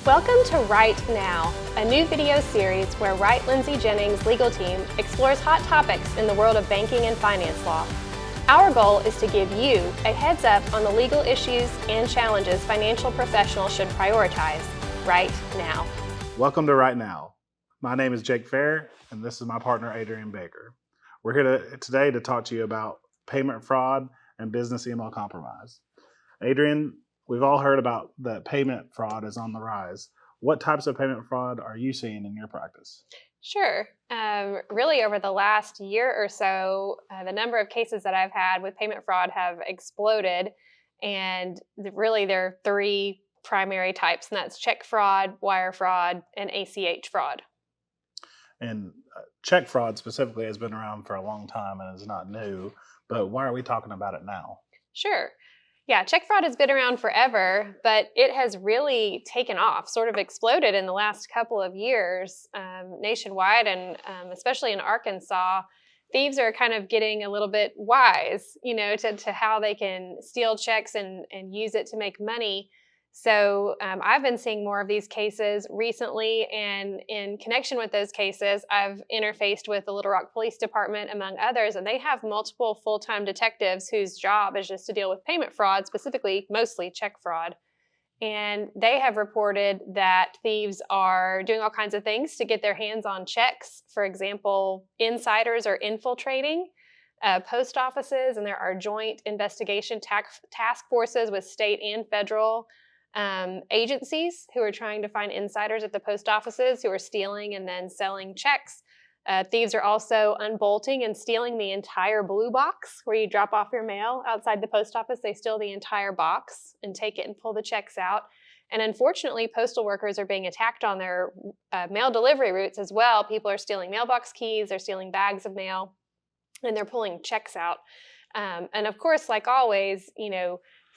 Welcome to Right Now, a new video series where Wright Lindsay Jennings' legal team explores hot topics in the world of banking and finance law. Our goal is to give you a heads up on the legal issues and challenges financial professionals should prioritize right now. Welcome to Right Now. My name is Jake Fair, and this is my partner, Adrian Baker. We're here today to talk to you about payment fraud and business email compromise. Adrian, we've all heard about that payment fraud is on the rise. What types of payment fraud are you seeing in your practice? Sure. Really, over the last year or so, the number of cases that I've had with payment fraud have exploded. And really, there are three primary types, and that's check fraud, wire fraud, and ACH fraud. And check fraud specifically has been around for a long time and is not new, but why are we talking about it now? Sure. Yeah, check fraud has been around forever, but it has really taken off, sort of exploded in the last couple of years nationwide, and especially in Arkansas. Thieves are kind of getting a little bit wise, to how they can steal checks and use it to make money. So I've been seeing more of these cases recently, and in connection with those cases, I've interfaced with the Little Rock Police Department, among others, and they have multiple full-time detectives whose job is just to deal with payment fraud, specifically, mostly check fraud. And they have reported that thieves are doing all kinds of things to get their hands on checks. For example, insiders are infiltrating post offices, and there are joint investigation task forces with state and federal agencies who are trying to find insiders at the post offices who are stealing and then selling checks. Thieves are also unbolting and stealing the entire blue box where you drop off your mail outside the post office. They steal the entire box and take it and pull the checks out. And unfortunately, postal workers are being attacked on their mail delivery routes as well. People are stealing mailbox keys, they're stealing bags of mail, and they're pulling checks out. And of course, like always,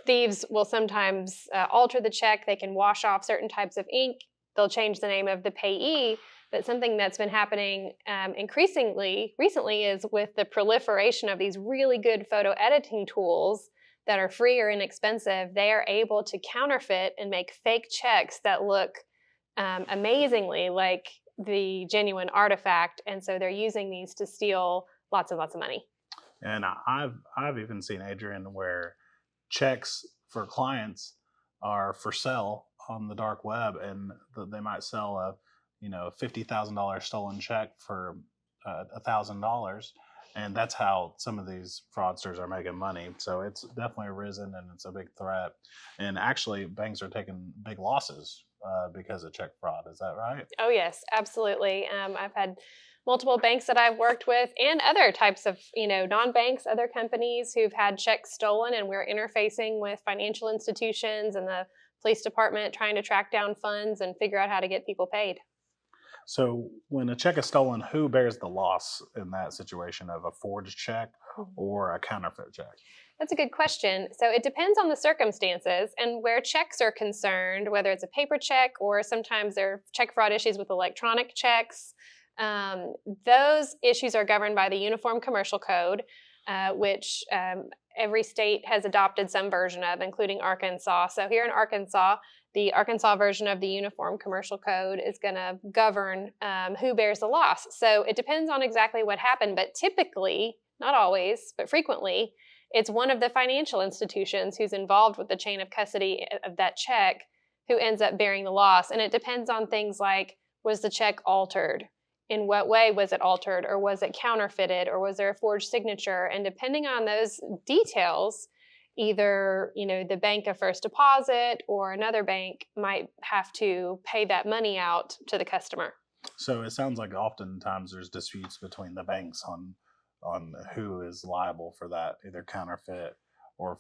thieves will sometimes alter the check. They can wash off certain types of ink. They'll change the name of the payee. But something that's been happening increasingly recently is with the proliferation of these really good photo editing tools that are free or inexpensive, they are able to counterfeit and make fake checks that look amazingly like the genuine artifact. And so they're using these to steal lots and lots of money. And I've even seen, Adrian, where checks for clients are for sale on the dark web, and they might sell a $50,000 stolen check for $1,000, and that's how some of these fraudsters are making money. So it's definitely risen, and it's a big threat. And actually, banks are taking big losses because of check fraud. Is that right? Oh yes, absolutely. I've had multiple banks that I've worked with, and other types of, non-banks, other companies who've had checks stolen, and we're interfacing with financial institutions and the police department trying to track down funds and figure out how to get people paid. So when a check is stolen, who bears the loss in that situation of a forged check or a counterfeit check? That's a good question. So it depends on the circumstances, and where checks are concerned, whether it's a paper check or sometimes there are check fraud issues with electronic checks. Those issues are governed by the Uniform Commercial Code, which every state has adopted some version of, including Arkansas. So here in Arkansas, the Arkansas version of the Uniform Commercial Code is going to govern who bears the loss. So it depends on exactly what happened, but typically, not always, but frequently, it's one of the financial institutions who's involved with the chain of custody of that check who ends up bearing the loss. And it depends on things like, was the check altered? In what way was it altered, or was it counterfeited, or was there a forged signature? And depending on those details, either the bank of first deposit or another bank might have to pay that money out to the customer. So it sounds like oftentimes there's disputes between the banks on who is liable for that, either counterfeit or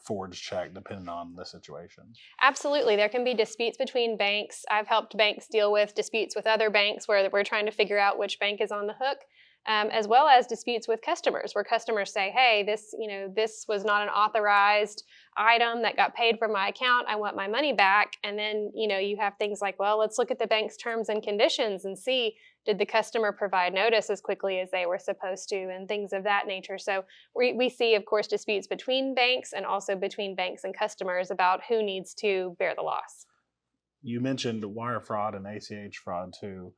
forged check, depending on the situation. Absolutely. There can be disputes between banks. I've helped banks deal with disputes with other banks where we're trying to figure out which bank is on the hook, as well as disputes with customers where customers say, hey, this was not an authorized item that got paid from my account. I want my money back. And then, you have things like, well, let's look at the bank's terms and conditions and see, did the customer provide notice as quickly as they were supposed to, and things of that nature. So we see, of course, disputes between banks and also between banks and customers about who needs to bear the loss. You mentioned wire fraud and ACH fraud too.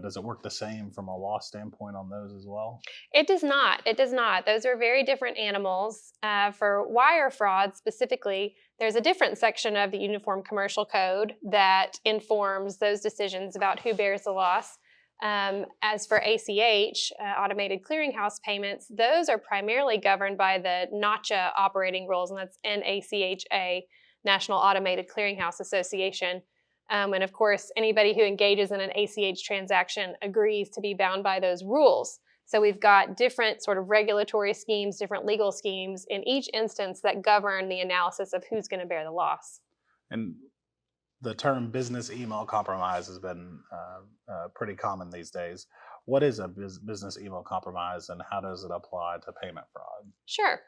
Does it work the same from a law standpoint on those as well? It does not. It does not. Those are very different animals. For wire fraud specifically, there's a different section of the Uniform Commercial Code that informs those decisions about who bears the loss. As for ACH, automated clearinghouse payments, those are primarily governed by the NACHA operating rules, and that's NACHA, National Automated Clearinghouse Association. And of course, anybody who engages in an ACH transaction agrees to be bound by those rules. So we've got different sort of regulatory schemes, different legal schemes in each instance that govern the analysis of who's going to bear the loss. And the term business email compromise has been pretty common these days. What is a business email compromise, and how does it apply to payment fraud? Sure.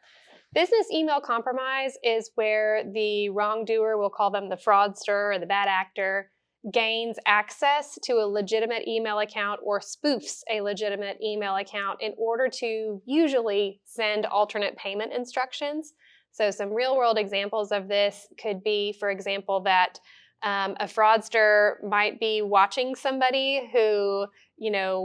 Business email compromise is where the wrongdoer, we'll call them the fraudster or the bad actor, gains access to a legitimate email account or spoofs a legitimate email account in order to usually send alternate payment instructions. So, some real world examples of this could be, for example, that a fraudster might be watching somebody who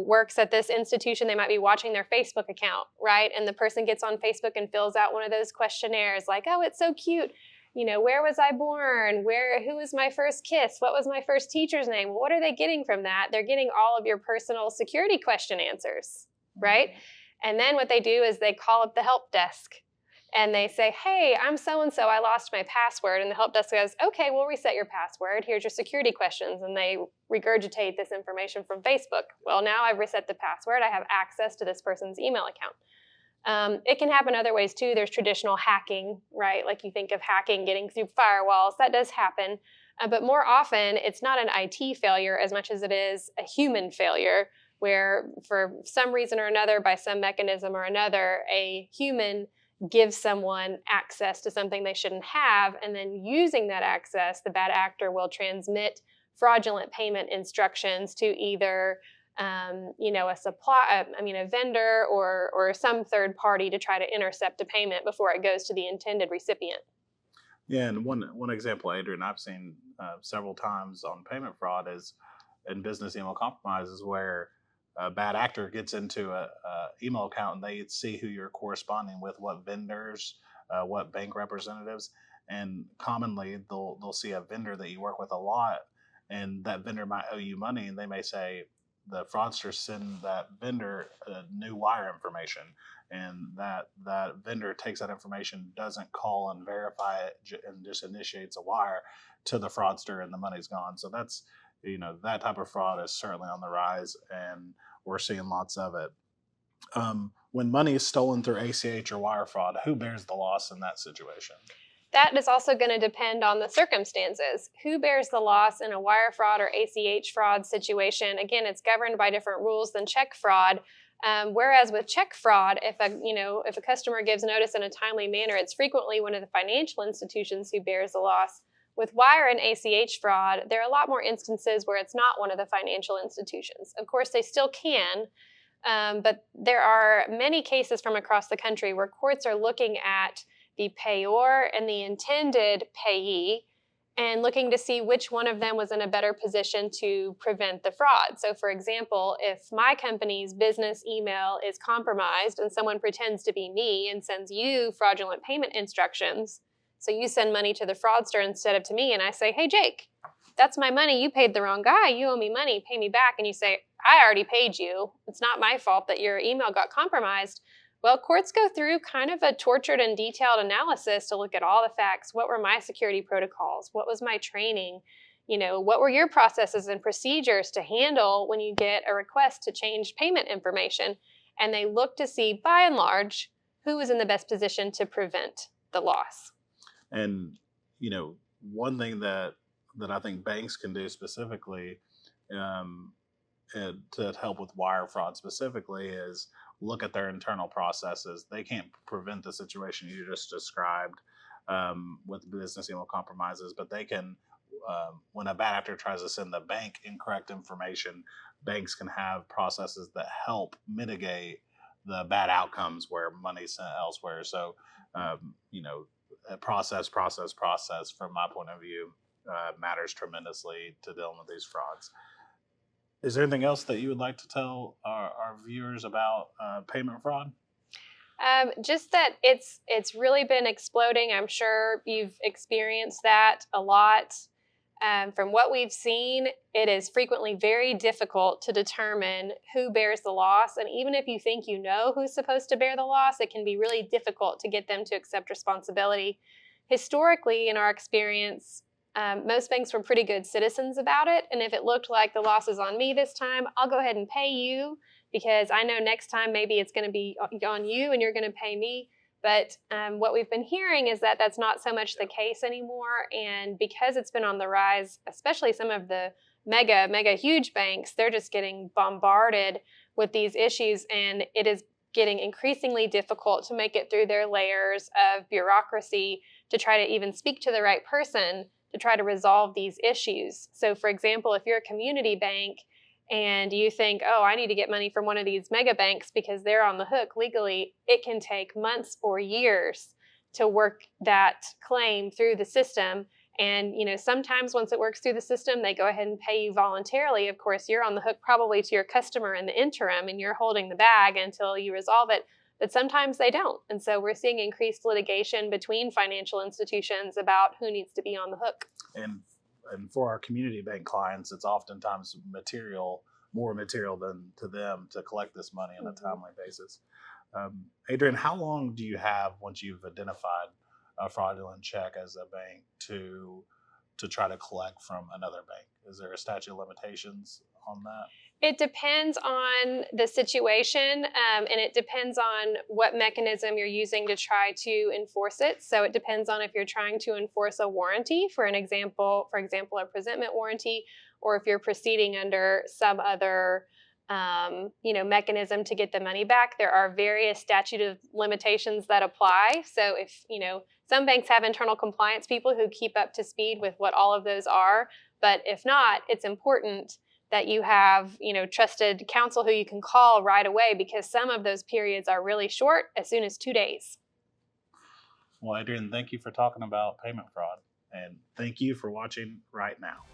works at this institution. They might be watching their Facebook account, right? And the person gets on Facebook and fills out one of those questionnaires like, oh, it's so cute. Where was I born? Who was my first kiss? What was my first teacher's name? What are they getting from that? They're getting all of your personal security question answers, right? And then what they do is they call up the help desk and they say, hey, I'm so-and-so, I lost my password. And the help desk goes, okay, we'll reset your password. Here's your security questions. And they regurgitate this information from Facebook. Well, now I've reset the password. I have access to this person's email account. It can happen other ways too. There's traditional hacking, right? Like you think of hacking getting through firewalls. That does happen. But more often, it's not an IT failure as much as it is a human failure, where for some reason or another, by some mechanism or another, a human gives someone access to something they shouldn't have, and then using that access, the bad actor will transmit fraudulent payment instructions to either a vendor or some third party to try to intercept a payment before it goes to the intended recipient. Yeah, and one example, Adrian, I've seen several times on payment fraud is in business email compromises where a bad actor gets into a email account and they see who you're corresponding with, what vendors, what bank representatives, and commonly they'll see a vendor that you work with a lot, and that vendor might owe you money, and they may say the fraudsters send that vendor new wire information, and that vendor takes that information, doesn't call and verify it, and just initiates a wire to the fraudster, and the money's gone. So that's that type of fraud is certainly on the rise, and we're seeing lots of it. When money is stolen through ACH or wire fraud, who bears the loss in that situation? That is also going to depend on the circumstances. Who bears the loss in a wire fraud or ACH fraud situation? Again, it's governed by different rules than check fraud. Whereas with check fraud, if a customer gives notice in a timely manner, it's frequently one of the financial institutions who bears the loss. With wire and ACH fraud, there are a lot more instances where it's not one of the financial institutions. Of course, they still can, but there are many cases from across the country where courts are looking at the payor and the intended payee and looking to see which one of them was in a better position to prevent the fraud. So, for example, if my company's business email is compromised and someone pretends to be me and sends you fraudulent payment instructions, so you send money to the fraudster instead of to me, and I say, hey, Jake, that's my money. You paid the wrong guy. You owe me money. Pay me back. And you say, I already paid you. It's not my fault that your email got compromised. Well, courts go through kind of a tortured and detailed analysis to look at all the facts. What were my security protocols? What was my training? What were your processes and procedures to handle when you get a request to change payment information? And they look to see, by and large, who was in the best position to prevent the loss. And one thing that I think banks can do specifically to help with wire fraud specifically is look at their internal processes. They can't prevent the situation you just described with business email compromises, but they can. When a bad actor tries to send the bank incorrect information, banks can have processes that help mitigate the bad outcomes where money's sent elsewhere. So, process from my point of view. matters tremendously to dealing with these frauds. Is there anything else that you would like to tell our viewers about payment fraud? Just that it's really been exploding. I'm sure you've experienced that a lot. From what we've seen, it is frequently very difficult to determine who bears the loss. And even if you think you know who's supposed to bear the loss, it can be really difficult to get them to accept responsibility. Historically, in our experience, most banks were pretty good citizens about it. And if it looked like the loss is on me this time, I'll go ahead and pay you because I know next time maybe it's going to be on you and you're going to pay me. But what we've been hearing is that that's not so much the case anymore. And because it's been on the rise, especially some of the mega huge banks, they're just getting bombarded with these issues. And it is getting increasingly difficult to make it through their layers of bureaucracy to try to even speak to the right person to try to resolve these issues. So, for example, if you're a community bank, and you think, oh, I need to get money from one of these mega banks because they're on the hook legally, it can take months or years to work that claim through the system. And sometimes once it works through the system, they go ahead and pay you voluntarily. Of course, you're on the hook probably to your customer in the interim, and you're holding the bag until you resolve it. But sometimes they don't. And so we're seeing increased litigation between financial institutions about who needs to be on the hook. And for our community bank clients, it's oftentimes more material than to them to collect this money on a timely basis. Adrian, how long do you have once you've identified a fraudulent check as a bank to try to collect from another bank? Is there a statute of limitations on that? It depends on the situation, and it depends on what mechanism you're using to try to enforce it. So it depends on if you're trying to enforce a warranty, for example, a presentment warranty, or if you're proceeding under some other mechanism to get the money back. There are various statute of limitations that apply. So if some banks have internal compliance people who keep up to speed with what all of those are, but if not, it's important that you have, trusted counsel who you can call right away because some of those periods are really short, as soon as 2 days. Well, Adrian, thank you for talking about payment fraud, and thank you for watching right now.